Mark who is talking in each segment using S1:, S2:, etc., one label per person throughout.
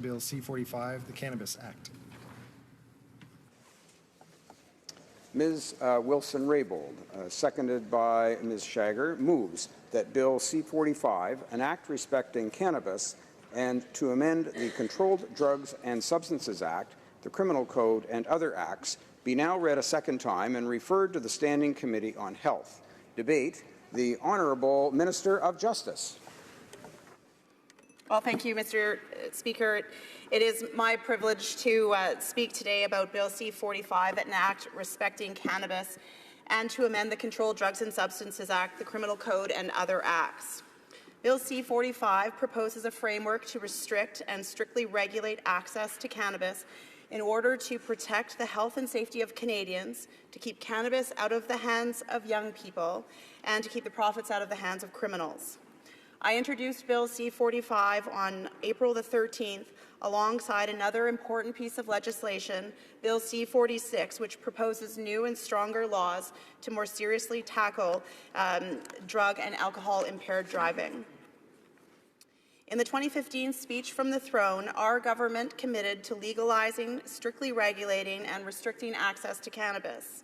S1: Bill C-45, the Cannabis Act.
S2: Ms. Wilson-Raybould, seconded by Ms. Shager, moves that Bill C-45, an act respecting cannabis, and to amend the Controlled Drugs and Substances Act, the Criminal Code, and other acts, be now read a second time and referred to the Standing Committee on Health. Debate, the Honourable Minister of Justice.
S3: Well, thank you, Mr. Speaker. It is my privilege to speak today about Bill C-45, an act respecting cannabis, and to amend the Controlled Drugs and Substances Act, the Criminal Code, and other acts. Bill C-45 proposes a framework to restrict and strictly regulate access to cannabis in order to protect the health and safety of Canadians, to keep cannabis out of the hands of young people, and to keep the profits out of the hands of criminals. I introduced Bill C-45 on April the 13th alongside another important piece of legislation, Bill C-46, which proposes new and stronger laws to more seriously tackle drug and alcohol-impaired driving. In the 2015 speech from the throne, our government committed to legalizing, strictly regulating, and restricting access to cannabis.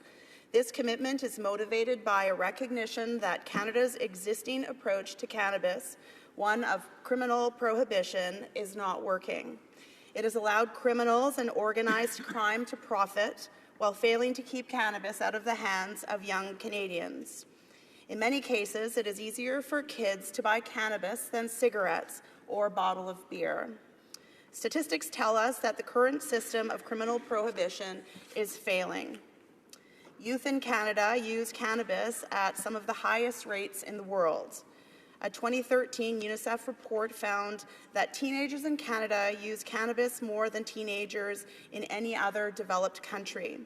S3: This commitment is motivated by a recognition that Canada's existing approach to cannabis, one of criminal prohibition, is not working. It has allowed criminals and organized crime to profit while failing to keep cannabis out of the hands of young Canadians. In many cases, it is easier for kids to buy cannabis than cigarettes or a bottle of beer. Statistics tell us that the current system of criminal prohibition is failing. Youth in Canada use cannabis at some of the highest rates in the world. A 2013 UNICEF report found that teenagers in Canada use cannabis more than teenagers in any other developed country.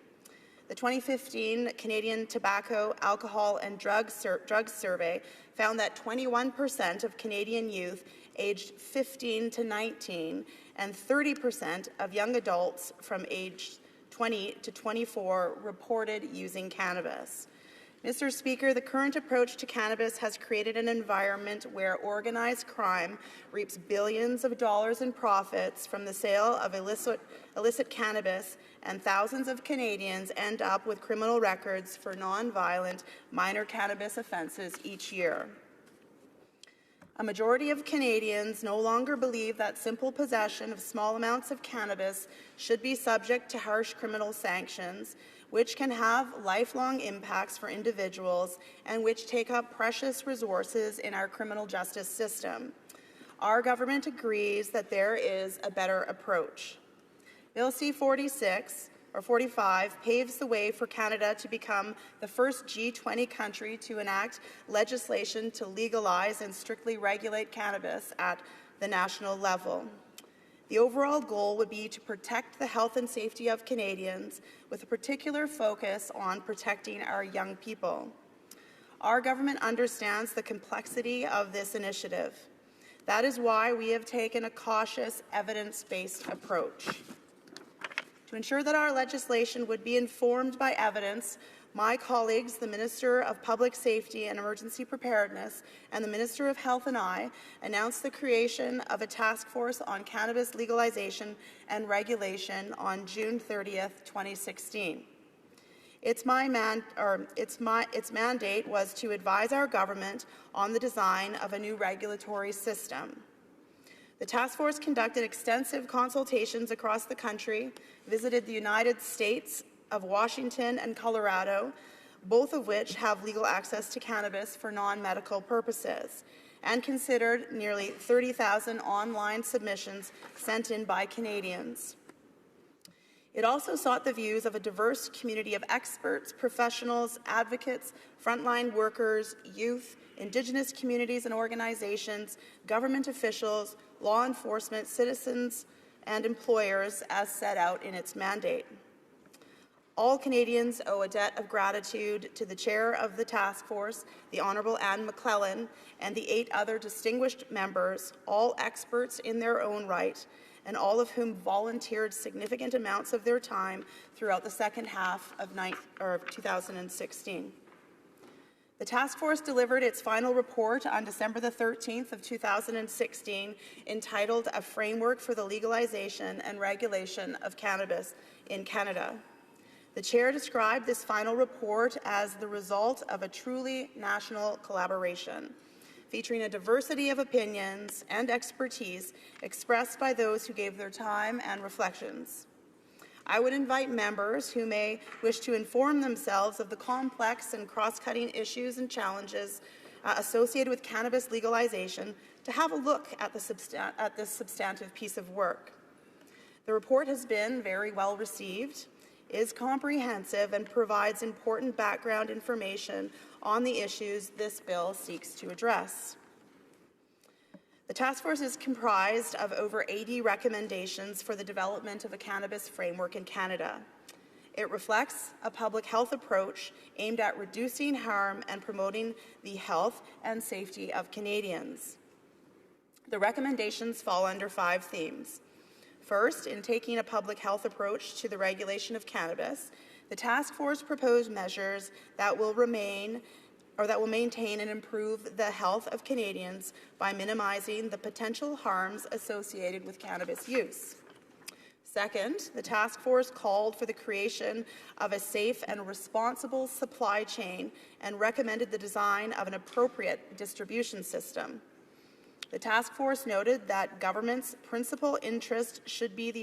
S3: The 2015 Canadian Tobacco, Alcohol and Drugs Survey found that 21% of Canadian youth aged 15 to 19 and 30% of young adults from age 20 to 24 reported using cannabis. Mr. Speaker, the current approach to cannabis has created an environment where organized crime reaps billions of dollars in profits from the sale of illicit cannabis, and thousands of Canadians end up with criminal records for non-violent minor cannabis offences each year. A majority of Canadians no longer believe that simple possession of small amounts of cannabis should be subject to harsh criminal sanctions, which can have lifelong impacts for individuals and which take up precious resources in our criminal justice system. Our government agrees that there is a better approach. Bill C-46 or 45 paves the way for Canada to become the first G20 country to enact legislation to legalize and strictly regulate cannabis at the national level. The overall goal would be to protect the health and safety of Canadians, with a particular focus on protecting our young people. Our government understands the complexity of this initiative. That is why we have taken a cautious, evidence-based approach. To ensure that our legislation would be informed by evidence, my colleagues, the Minister of Public Safety and Emergency Preparedness and the Minister of Health and I, announced the creation of a task force on cannabis legalization and regulation on June 30th, 2016. Its mandate was to advise our government on the design of a new regulatory system. The task force conducted extensive consultations across the country, visited the United States of Washington and Colorado, both of which have legal access to cannabis for non-medical purposes, and considered nearly 30,000 online submissions sent in by Canadians. It also sought the views of a diverse community of experts, professionals, advocates, frontline workers, youth, Indigenous communities and organizations, government officials, law enforcement, citizens, and employers as set out in its mandate. All Canadians owe a debt of gratitude to the chair of the task force, the Honourable Anne McClellan, and the 8 other distinguished members, all experts in their own right, and all of whom volunteered significant amounts of their time throughout the second half of 2016. The task force delivered its final report on December the 13th of 2016, entitled A Framework for the Legalization and Regulation of Cannabis in Canada. The chair described this final report as the result of a truly national collaboration, featuring a diversity of opinions and expertise expressed by those who gave their time and reflections. I would invite members who may wish to inform themselves of the complex and cross-cutting issues and challenges associated with cannabis legalization to have a look at this substantive piece of work. The report has been very well received, is comprehensive, and provides important background information on the issues this bill seeks to address. The task force is comprised of over 80 recommendations for the development of a cannabis framework in Canada. It reflects a public health approach aimed at reducing harm and promoting the health and safety of Canadians. The recommendations fall under 5 themes. First, in taking a public health approach to the regulation of cannabis, the task force proposed measures that will maintain and improve the health of Canadians by minimizing the potential harms associated with cannabis use. Second, the task force called for the creation of a safe and responsible supply chain and recommended the design of an appropriate distribution system. The task force noted that government's principal interest should be to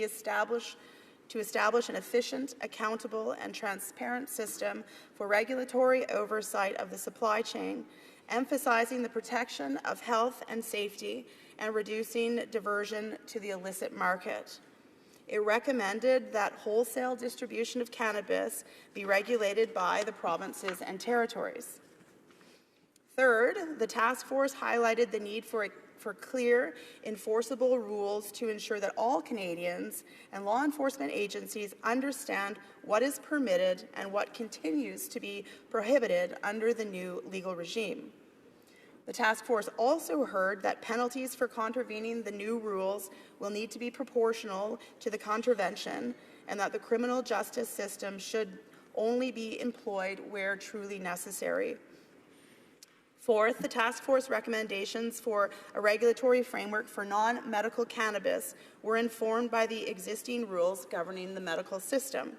S3: establish an efficient, accountable, and transparent system for regulatory oversight of the supply chain, emphasizing the protection of health and safety and reducing diversion to the illicit market. It recommended that wholesale distribution of cannabis be regulated by the provinces and territories. Third, the task force highlighted the need for clear, enforceable rules to ensure that all Canadians and law enforcement agencies understand what is permitted and what continues to be prohibited under the new legal regime. The task force also heard that penalties for contravening the new rules will need to be proportional to the contravention, and that the criminal justice system should only be employed where truly necessary. Fourth, the task force recommendations for a regulatory framework for non-medical cannabis were informed by the existing rules governing the medical system.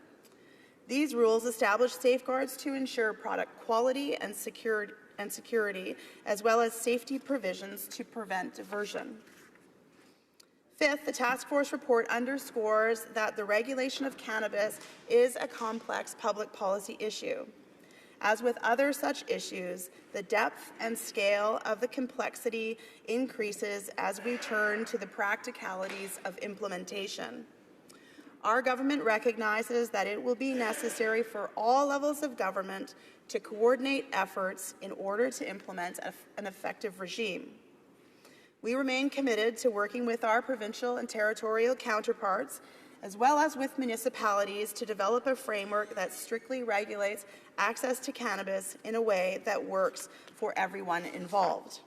S3: These rules establish safeguards to ensure product quality and security, as well as safety provisions to prevent diversion. Fifth, the task force report underscores that the regulation of cannabis is a complex public policy issue. As with other such issues, the depth and scale of the complexity increases as we turn to the practicalities of implementation. Our government recognizes that it will be necessary for all levels of government to coordinate efforts in order to implement an effective regime. We remain committed to working with our provincial and territorial counterparts, as well as with municipalities, to develop a framework that strictly regulates access to cannabis in a way that works for everyone involved.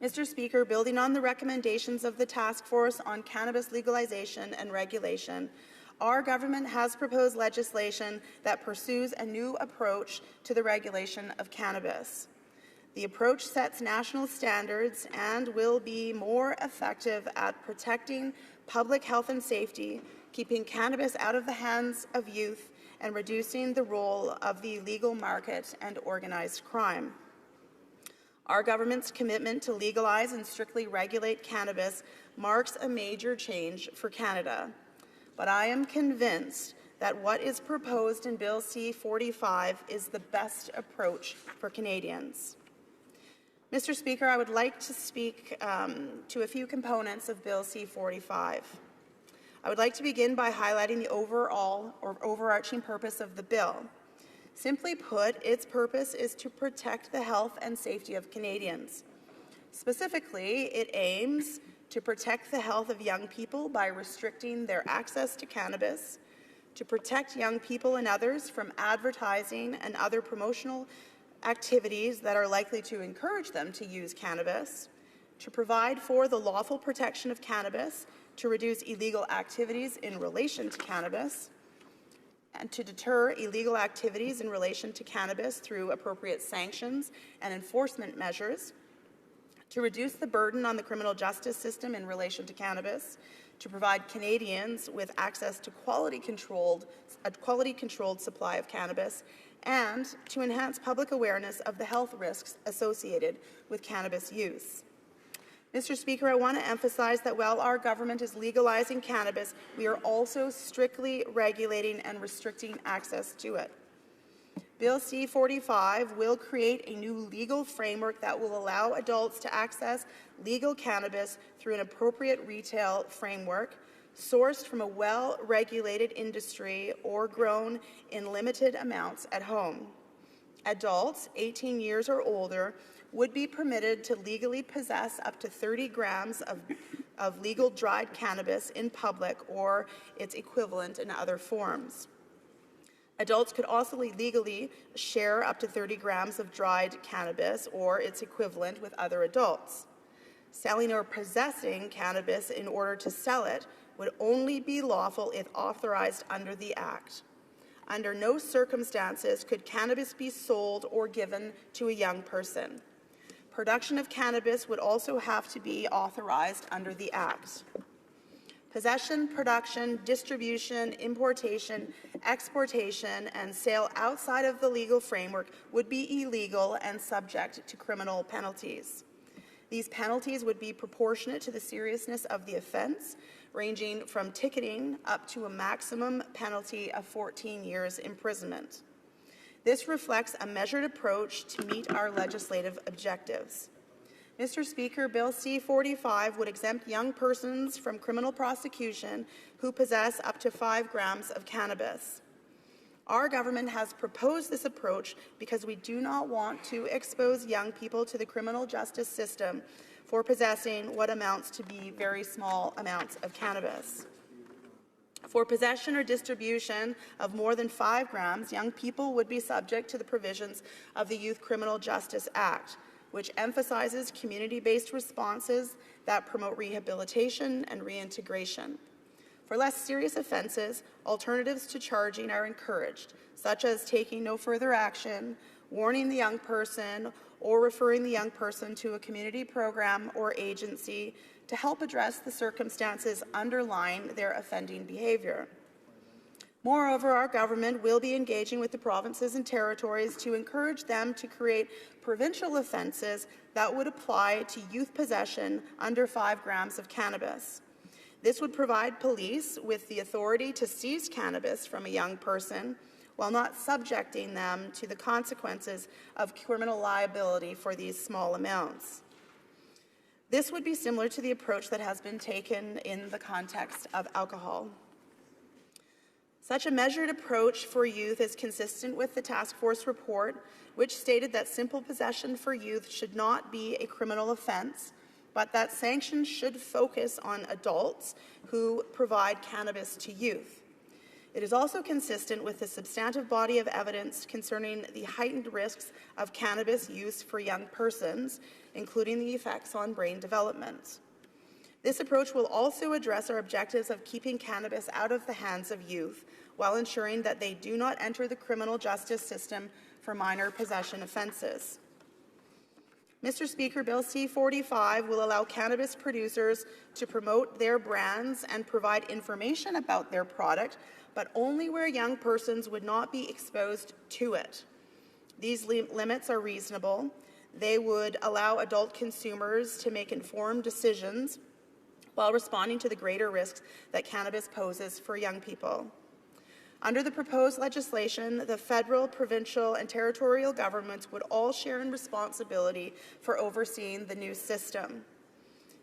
S3: Mr. Speaker, building on the recommendations of the Task Force on Cannabis Legalization and Regulation, our government has proposed legislation that pursues a new approach to the regulation of cannabis. The approach sets national standards and will be more effective at protecting public health and safety, keeping cannabis out of the hands of youth, and reducing the role of the illegal market and organized crime. Our government's commitment to legalize and strictly regulate cannabis marks a major change for Canada. But I am convinced that what is proposed in Bill C-45 is the best approach for Canadians. Mr. Speaker, I would like to speak to a few components of Bill C-45. I would like to begin by highlighting the overall or overarching purpose of the bill. Simply put, its purpose is to protect the health and safety of Canadians. Specifically, it aims to protect the health of young people by restricting their access to cannabis, to protect young people and others from advertising and other promotional activities that are likely to encourage them to use cannabis, to provide for the lawful protection of cannabis, to reduce illegal activities in relation to cannabis, and to deter illegal activities in relation to cannabis through appropriate sanctions and enforcement measures, to reduce the burden on the criminal justice system in relation to cannabis, to provide Canadians with access to a quality-controlled supply of cannabis, and to enhance public awareness of the health risks associated with cannabis use. Mr. Speaker, I want to emphasize that while our government is legalizing cannabis, we are also strictly regulating and restricting access to it. Bill C-45 will create a new legal framework that will allow adults to access legal cannabis through an appropriate retail framework, sourced from a well-regulated industry or grown in limited amounts at home. Adults 18 years or older would be permitted to legally possess up to 30 grams of legal dried cannabis in public or its equivalent in other forms. Adults could also legally share up to 30 grams of dried cannabis or its equivalent with other adults. Selling or possessing cannabis in order to sell it would only be lawful if authorized under the Act. Under no circumstances could cannabis be sold or given to a young person. Production of cannabis would also have to be authorized under the Act. Possession, production, distribution, importation, exportation, and sale outside of the legal framework would be illegal and subject to criminal penalties. These penalties would be proportionate to the seriousness of the offence, ranging from ticketing up to a maximum penalty of 14 years imprisonment. This reflects a measured approach to meet our legislative objectives. Mr. Speaker, Bill C-45 would exempt young persons from criminal prosecution who possess up to 5 grams of cannabis. Our government has proposed this approach because we do not want to expose young people to the criminal justice system for possessing what amounts to be very small amounts of cannabis. For possession or distribution of more than 5 grams, young people would be subject to the provisions of the Youth Criminal Justice Act, which emphasizes community-based responses that promote rehabilitation and reintegration. For less serious offences, alternatives to charging are encouraged, such as taking no further action, warning the young person, or referring the young person to a community program or agency to help address the circumstances underlying their offending behaviour. Moreover, our government will be engaging with the provinces and territories to encourage them to create provincial offences that would apply to youth possession under 5 grams of cannabis. This would provide police with the authority to seize cannabis from a young person while not subjecting them to the consequences of criminal liability for these small amounts. This would be similar to the approach that has been taken in the context of alcohol. Such a measured approach for youth is consistent with the task force report, which stated that simple possession for youth should not be a criminal offence, but that sanctions should focus on adults who provide cannabis to youth. It is also consistent with the substantive body of evidence concerning the heightened risks of cannabis use for young persons, including the effects on brain development. This approach will also address our objectives of keeping cannabis out of the hands of youth while ensuring that they do not enter the criminal justice system for minor possession offences. Mr. Speaker, Bill C-45 will allow cannabis producers to promote their brands and provide information about their product, but only where young persons would not be exposed to it. These limits are reasonable. They would allow adult consumers to make informed decisions while responding to the greater risks that cannabis poses for young people. Under the proposed legislation, the federal, provincial, and territorial governments would all share in responsibility for overseeing the new system.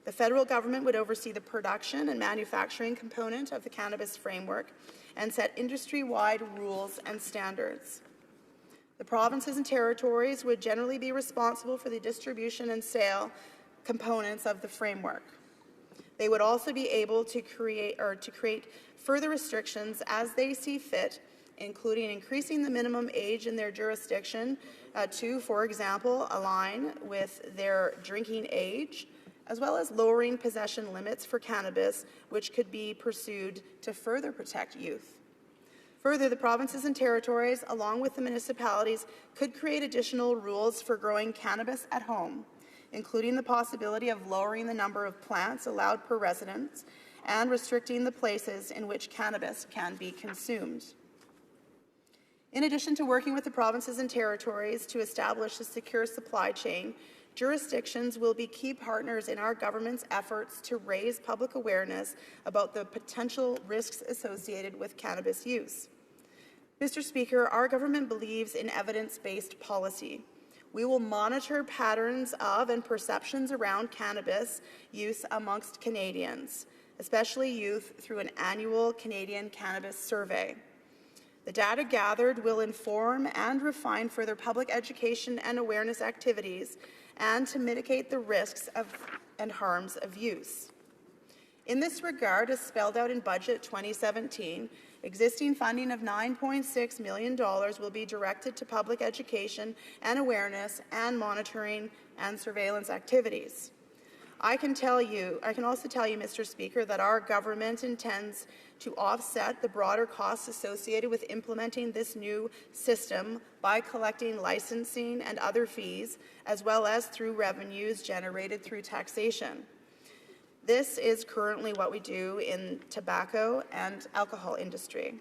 S3: The federal government would oversee the production and manufacturing component of the cannabis framework and set industry-wide rules and standards. The provinces and territories would generally be responsible for the distribution and sale components of the framework. They would also be able to create further restrictions as they see fit, including increasing the minimum age in their jurisdiction to, for example, align with their drinking age, as well as lowering possession limits for cannabis, which could be pursued to further protect youth. Further, the provinces and territories, along with the municipalities, could create additional rules for growing cannabis at home, including the possibility of lowering the number of plants allowed per residence and restricting the places in which cannabis can be consumed. In addition to working with the provinces and territories to establish a secure supply chain, jurisdictions will be key partners in our government's efforts to raise public awareness about the potential risks associated with cannabis use. Mr. Speaker, our government believes in evidence-based policy. We will monitor patterns of and perceptions around cannabis use amongst Canadians, especially youth, through an annual Canadian Cannabis Survey. The data gathered will inform and refine further public education and awareness activities and to mitigate the risks and harms of use. In this regard, as spelled out in Budget 2017, existing funding of $9.6 million will be directed to public education and awareness and monitoring and surveillance activities. I can also tell you, Mr. Speaker, that our government intends to offset the broader costs associated with implementing this new system by collecting licensing and other fees, as well as through revenues generated through taxation. This is currently what we do in tobacco and alcohol industry.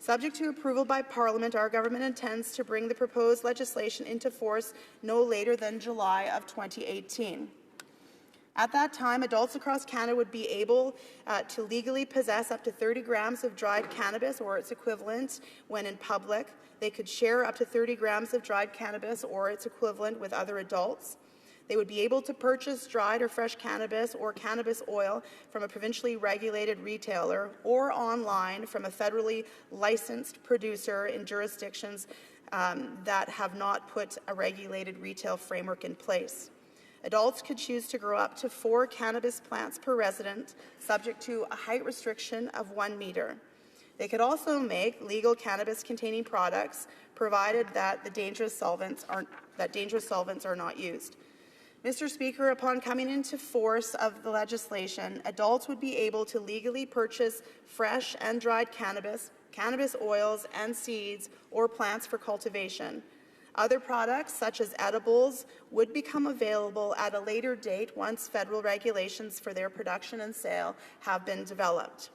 S3: Subject to approval by Parliament, our government intends to bring the proposed legislation into force no later than July of 2018. At that time, adults across Canada would be able to legally possess up to 30 grams of dried cannabis or its equivalent when in public. They could share up to 30 grams of dried cannabis or its equivalent with other adults. They would be able to purchase dried or fresh cannabis or cannabis oil from a provincially regulated retailer or online from a federally licensed producer in jurisdictions that have not put a regulated retail framework in place. Adults could choose to grow up to 4 cannabis plants per resident, subject to a height restriction of 1 meter. They could also make legal cannabis-containing products, provided that dangerous solvents are not used. Mr. Speaker, upon coming into force of the legislation, adults would be able to legally purchase fresh and dried cannabis, cannabis oils and seeds, or plants for cultivation. Other products, such as edibles, would become available at a later date once federal regulations for their production and sale have been developed.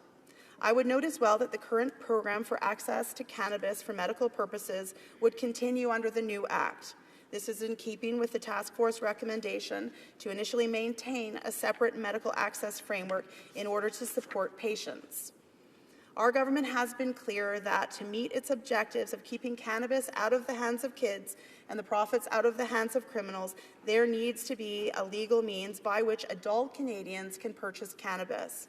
S3: I would note as well that the current program for access to cannabis for medical purposes would continue under the new Act. This is in keeping with the task force recommendation to initially maintain a separate medical access framework in order to support patients. Our government has been clear that to meet its objectives of keeping cannabis out of the hands of kids and the profits out of the hands of criminals, there needs to be a legal means by which adult Canadians can purchase cannabis.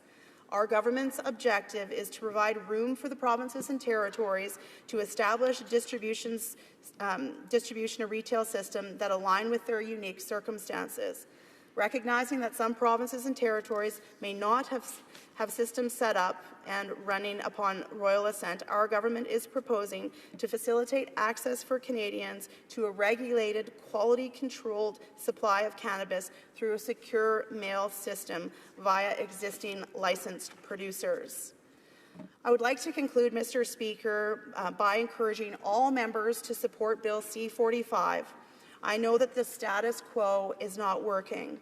S3: Our government's objective is to provide room for the provinces and territories to establish a distribution and retail system that align with their unique circumstances. Recognizing that some provinces and territories may not have systems set up and running upon royal assent, our government is proposing to facilitate access for Canadians to a regulated, quality-controlled supply of cannabis through a secure mail system via existing licensed producers. I would like to conclude, Mr. Speaker, by encouraging all members to support Bill C-45. I know that the status quo is not working.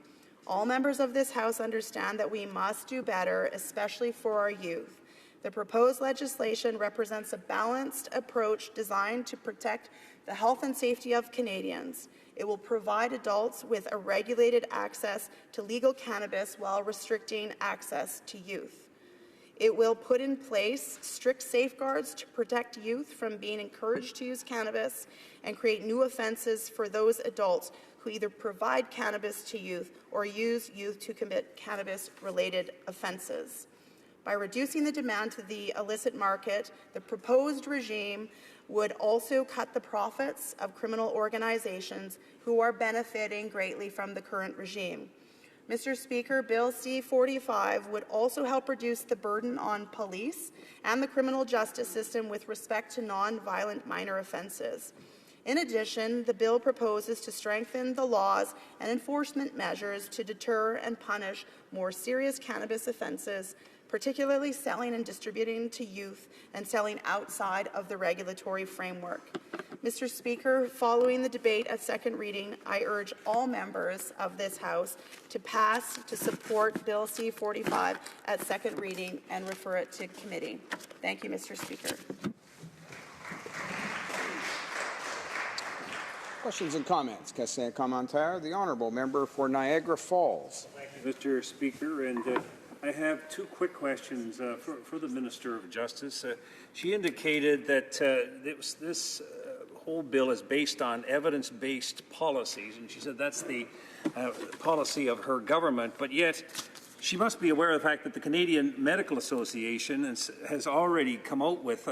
S3: All members of this House understand that we must do better, especially for our youth. The proposed legislation represents a balanced approach designed to protect the health and safety of Canadians. It will provide adults with a regulated access to legal cannabis while restricting access to youth. It will put in place strict safeguards to protect youth from being encouraged to use cannabis and create new offences for those adults who either provide cannabis to youth or use youth to commit cannabis-related offences. By reducing the demand to the illicit market, the proposed regime would also cut the profits of criminal organizations who are benefiting greatly from the current regime. Mr. Speaker, Bill C-45 would also help reduce the burden on police and the criminal justice system with respect to non-violent minor offences. In addition, the bill proposes to strengthen the laws and enforcement measures to deter and punish more serious cannabis offences, particularly selling and distributing to youth and selling outside of the regulatory framework. Mr. Speaker, following the debate at second reading, I urge all members of this House to support Bill C-45 at second reading and refer it to committee. Thank you, Mr. Speaker.
S2: Questions and comments? Question and commentaire. The honourable member for Niagara Falls.
S4: Thank you, Mr. Speaker. And I have two quick questions for the Minister of Justice. She indicated that this whole bill is based on evidence-based policies, and she said that's the policy of her government, but yet she must be aware of the fact that the Canadian Medical Association has already come out with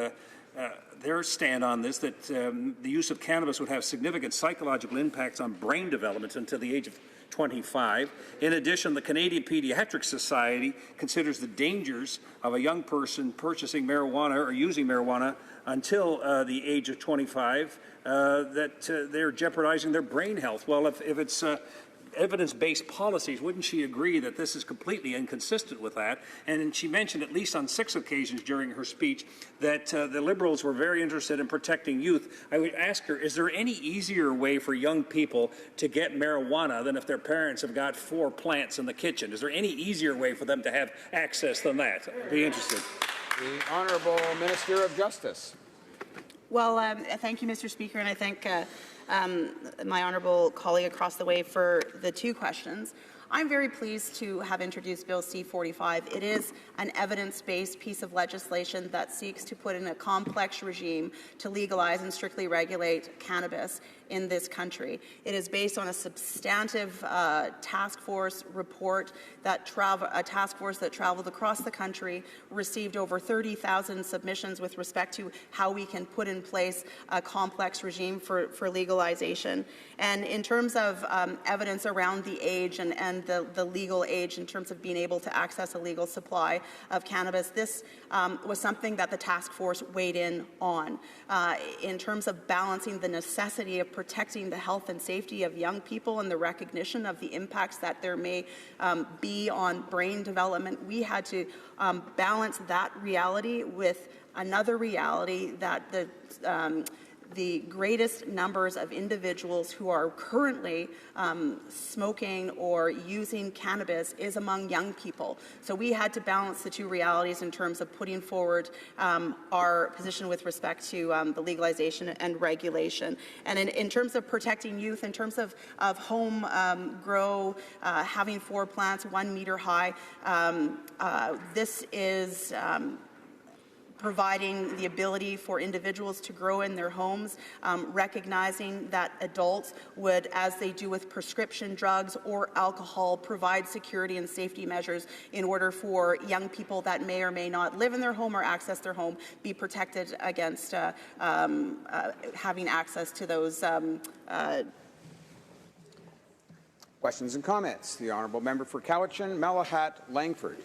S4: their stand on this, that the use of cannabis would have significant psychological impacts on brain development until the age of 25. In addition, the Canadian Pediatric Society considers the dangers of a young person purchasing marijuana or using marijuana until the age of 25, that they're jeopardizing their brain health. Well, if it's evidence-based policies, wouldn't she agree that this is completely inconsistent with that? And she mentioned at least on 6 occasions during her speech that the Liberals were very interested in protecting youth. I would ask her, is there any easier way for young people to get marijuana than if their parents have got 4 plants in the kitchen? Is there any easier way for them to have access than that? I'd be interested.
S2: The Honourable Minister of Justice.
S3: Well, thank you, Mr. Speaker, and I thank my honourable colleague across the way for the 2 questions. I'm very pleased to have introduced Bill C-45. It is an evidence-based piece of legislation that seeks to put in a complex regime to legalize and strictly regulate cannabis in this country. It is based on a substantive task force report that traveled across the country, received over 30,000 submissions with respect to how we can put in place a complex regime for legalization. And in terms of evidence around the age and the legal age in terms of being able to access a legal supply of cannabis, this was something that the task force weighed in on. In terms of balancing the necessity of protecting the health and safety of young people and the recognition of the impacts that there may be on brain development, we had to balance that reality with another reality that the greatest numbers of individuals who are currently smoking or using cannabis is among young people. So we had to balance the 2 realities in terms of putting forward our position with respect to the legalization and regulation. And in terms of protecting youth, in terms of home grow, having 4 plants, 1 meter high, this is providing the ability for individuals to grow in their homes, recognizing that adults would, as they do with prescription drugs or alcohol, provide security and safety measures in order for young people that may or may not live in their home or access their home be protected against having access to those
S2: Questions and comments. The Honourable Member for Cowichan, Malahat, Langford.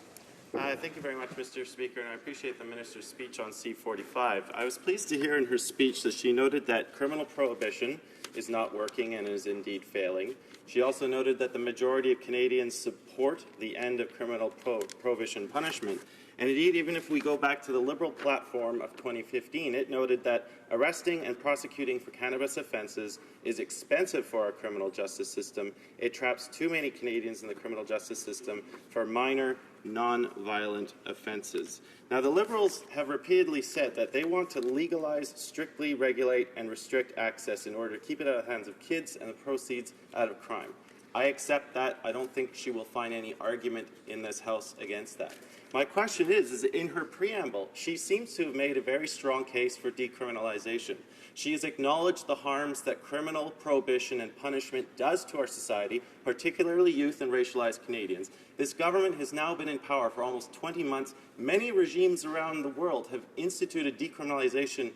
S5: Thank you very much, Mr. Speaker, and I appreciate the Minister's speech on C-45. I was pleased to hear in her speech that she noted that criminal prohibition is not working and is indeed failing. She also noted that the majority of Canadians support the end of criminal prohibition punishment. And indeed, even if we go back to the Liberal platform of 2015, it noted that arresting and prosecuting for cannabis offences is expensive for our criminal justice system. It traps too many Canadians in the criminal justice system for minor, non-violent offences. Now, the Liberals have repeatedly said that they want to legalize, strictly regulate, and restrict access in order to keep it out of the hands of kids and the proceeds out of crime. I accept that. I don't think she will find any argument in this House against that. My question is in her preamble, she seems to have made a very strong case for decriminalization. She has acknowledged the harms that criminal prohibition and punishment does to our society, particularly youth and racialized Canadians. This government has now been in power for almost 20 months. Many regimes around the world have instituted decriminalization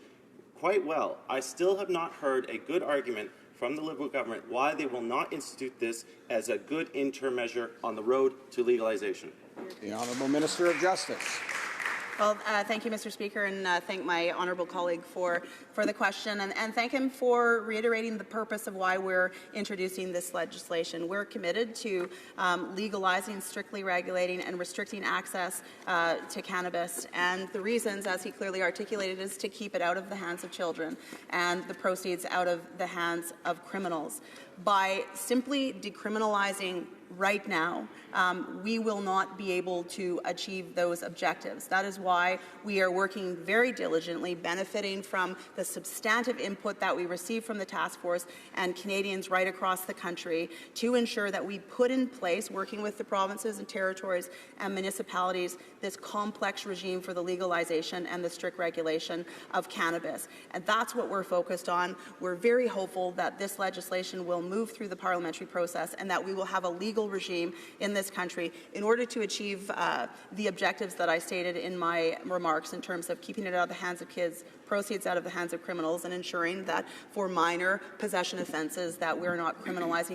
S5: quite well. I still have not heard a good argument from the Liberal government why they will not institute this as a good interim measure on the road to legalization.
S2: The Honourable Minister of Justice.
S3: Well, thank you, Mr. Speaker, and thank my honourable colleague for the question, and thank him for reiterating the purpose of why we're introducing this legislation. We're committed to legalizing, strictly regulating, and restricting access to cannabis, and the reasons, as he clearly articulated, is to keep it out of the hands of children and the proceeds out of the hands of criminals. By simply decriminalizing right now, we will not be able to achieve those objectives. That is why we are working very diligently, benefiting from the substantive input that we receive from the task force and Canadians right across the country to ensure that we put in place, working with the provinces and territories and municipalities, this complex regime for the legalization and the strict regulation of cannabis. And that's what we're focused on. We're very hopeful that this legislation will move through the parliamentary process and that we will have a legal regime in this country in order to achieve the objectives that I stated in my remarks in terms of keeping it out of the hands of kids, proceeds out of the hands of criminals, and ensuring that for minor possession offences that we're not criminalizing